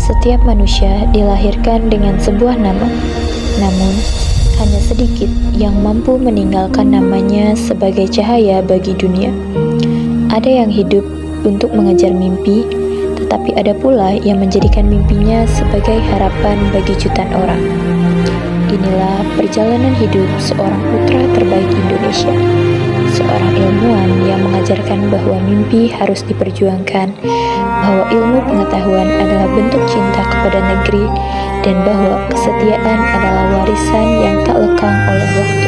Setiap manusia dilahirkan dengan sebuah nama, namun hanya sedikit yang mampu meninggalkan namanya sebagai cahaya bagi dunia. Ada yang hidup untuk mengejar mimpi, tetapi ada pula yang menjadikan mimpinya sebagai harapan bagi jutaan orang. Inilah perjalanan hidup seorang putra terbaik Indonesia, seorang ilmuwan yang mengajarkan bahwa mimpi harus diperjuangkan, bahwa ilmu pengetahuan adalah bentuk cinta kepada negeri, dan bahwa kesetiaan adalah warisan yang tak lekang oleh waktu.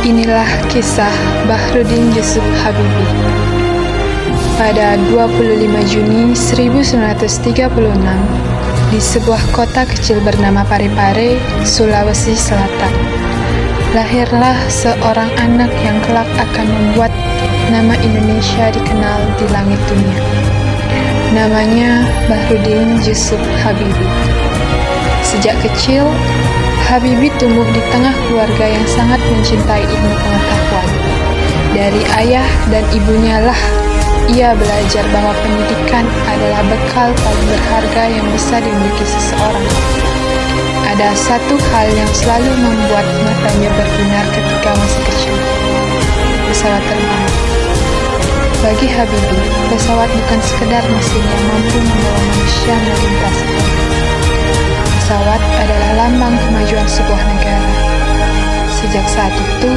Inilah kisah Bahruddin Yusuf Habibie. Pada 25 Juni 1936, di sebuah kota kecil bernama Parepare, Sulawesi Selatan, lahirlah seorang anak yang kelak akan membuat nama Indonesia dikenal di langit dunia. Namanya Bahruddin Yusuf Habibie. Sejak kecil, Habibie tumbuh di tengah keluarga yang sangat mencintai ilmu pengetahuan. Dari ayah dan ibunya lah ia belajar bahwa pendidikan adalah bekal paling berharga yang bisa dimiliki seseorang. Ada satu hal yang selalu membuat matanya berbinar ketika masih kecil: pesawat terbang. Bagi Habibie, pesawat bukan sekedar mesin yang mampu membawa manusia melintasi bumi. Pesawat adalah lambang kemajuan sebuah negara. Sejak saat itu,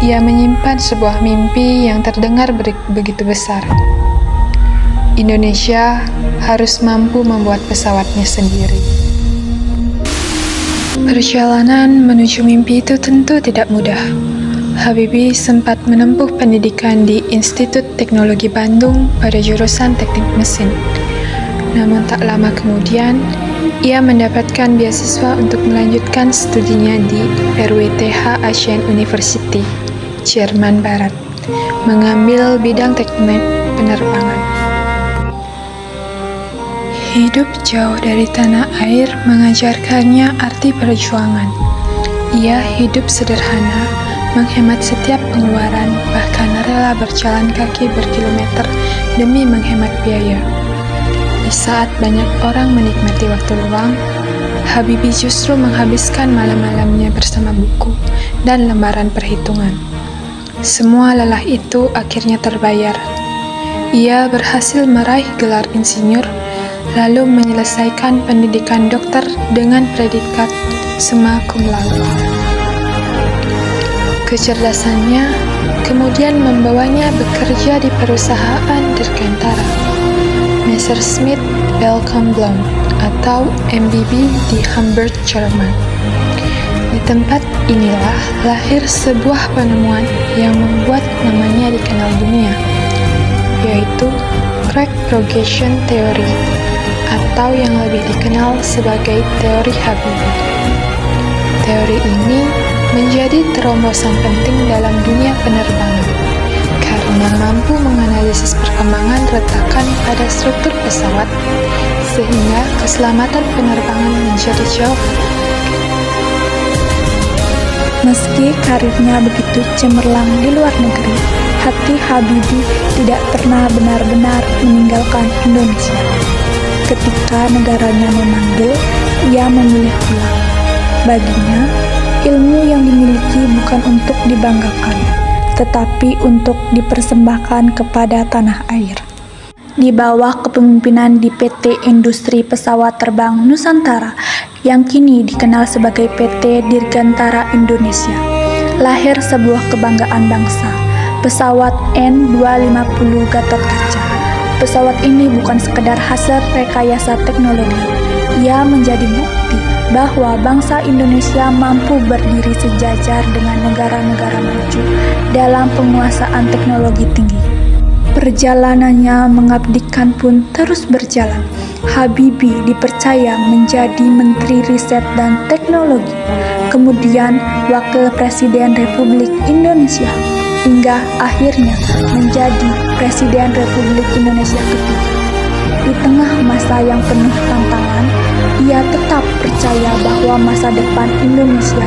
ia menyimpan sebuah mimpi yang terdengar begitu besar. Indonesia harus mampu membuat pesawatnya sendiri. Perjalanan menuju mimpi itu tentu tidak mudah. Habibie sempat menempuh pendidikan di Institut Teknologi Bandung pada jurusan Teknik Mesin. Namun tak lama kemudian, ia mendapatkan beasiswa untuk melanjutkan studinya di RWTH Aachen University, Jerman Barat, mengambil bidang teknik penerbangan. Hidup jauh dari tanah air mengajarkannya arti perjuangan. Ia hidup sederhana, menghemat setiap pengeluaran, bahkan rela berjalan kaki berkilometer demi menghemat biaya. Di saat banyak orang menikmati waktu luang, Habibie justru menghabiskan malam-malamnya bersama buku dan lembaran perhitungan. Semua lelah itu akhirnya terbayar. Ia berhasil meraih gelar insinyur, lalu menyelesaikan pendidikan dokter dengan predikat summa cum laude. Kecerdasannya kemudian membawanya bekerja di perusahaan dirgantara Messerschmitt Bellkamp Blanc atau MBB di Hamburg, Jerman. Di tempat inilah lahir sebuah penemuan yang membuat namanya dikenal dunia, yaitu crack progression theory atau yang lebih dikenal sebagai teori Habibie. Teori ini menjadi terobosan penting dalam dunia penerbangan karena mampu menganalisis perkembangan retakan pada struktur pesawat sehingga keselamatan penerbangan menjadi jauh. Meski karirnya begitu cemerlang di luar negeri, hati Habibie tidak pernah benar-benar meninggalkan Indonesia. Ketika negaranya memanggil, ia memilih pulang. Baginya, ilmu yang dimiliki bukan untuk dibanggakan, tetapi untuk dipersembahkan kepada tanah air. Di bawah kepemimpinan di PT Industri Pesawat Terbang Nusantara yang kini dikenal sebagai PT Dirgantara Indonesia, lahir sebuah kebanggaan bangsa, pesawat N250 Gatot-Kaca. Pesawat ini bukan sekedar hasil rekayasa teknologi, ia menjadi bukti bahwa bangsa Indonesia mampu berdiri sejajar dengan negara-negara maju dalam penguasaan teknologi tinggi. Perjalanannya mengabdikan pun terus berjalan. Habibie dipercaya menjadi Menteri Riset dan Teknologi, kemudian Wakil Presiden Republik Indonesia, hingga akhirnya menjadi Presiden Republik Indonesia ketiga. Di tengah masa yang penuh tantangan, ia tetap percaya bahwa masa depan Indonesia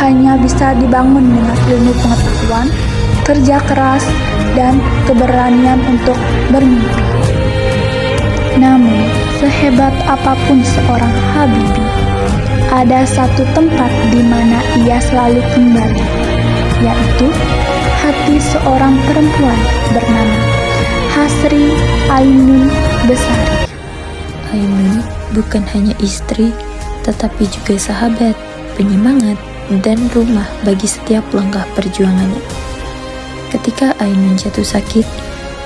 hanya bisa dibangun dengan ilmu pengetahuan, kerja keras, dan keberanian untuk bermimpi. Namun, sehebat apapun seorang Habibie, ada satu tempat di mana ia selalu kembali, yaitu hati seorang perempuan bernama Hasri Ainun Besari. Ainun bukan hanya istri, tetapi juga sahabat, penyemangat, dan rumah bagi setiap langkah perjuangannya. Ketika Ainun jatuh sakit,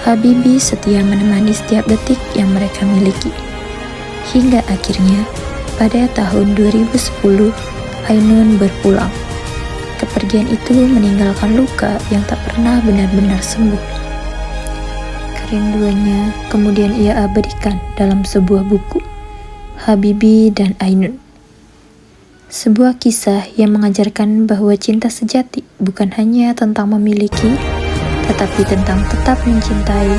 Habibie setia menemani setiap detik yang mereka miliki. Hingga akhirnya, pada tahun 2010, Ainun berpulang. Kepergian itu meninggalkan luka yang tak pernah benar-benar sembuh. Kerinduannya kemudian ia abadikan dalam sebuah buku, Habibie dan Ainun. Sebuah kisah yang mengajarkan bahwa cinta sejati bukan hanya tentang memiliki, tetapi tentang tetap mencintai,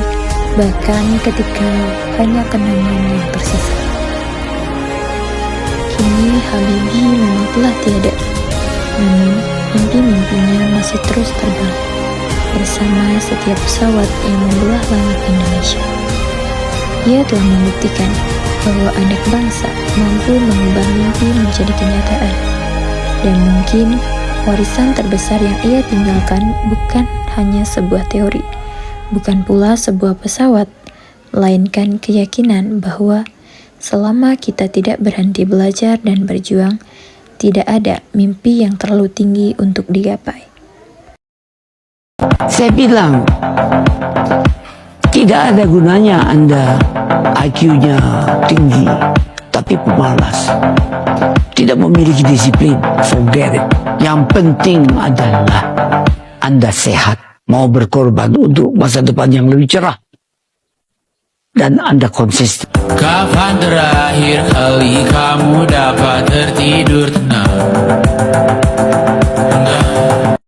bahkan ketika hanya kenangan yang tersisa. Kini Habibie memang telah tiada, namun mimpi-mimpinya masih terus terbang bersama setiap pesawat yang membelah langit Indonesia. Ia telah membuktikan bahwa anak bangsa mampu mengubah mimpi menjadi kenyataan. Dan mungkin warisan terbesar yang ia tinggalkan bukan hanya sebuah teori, bukan pula sebuah pesawat, melainkan keyakinan bahwa selama kita tidak berhenti belajar dan berjuang, tidak ada mimpi yang terlalu tinggi untuk digapai. Saya bilang, tidak ada gunanya Anda IQ-nya tinggi, tapi pemalas. Tidak memiliki disiplin, forget it. Yang penting adalah Anda sehat, mau berkorban untuk masa depan yang lebih cerah. Dan Anda konsisten. Kapan terakhir kali kamu dapat tertidur tenang?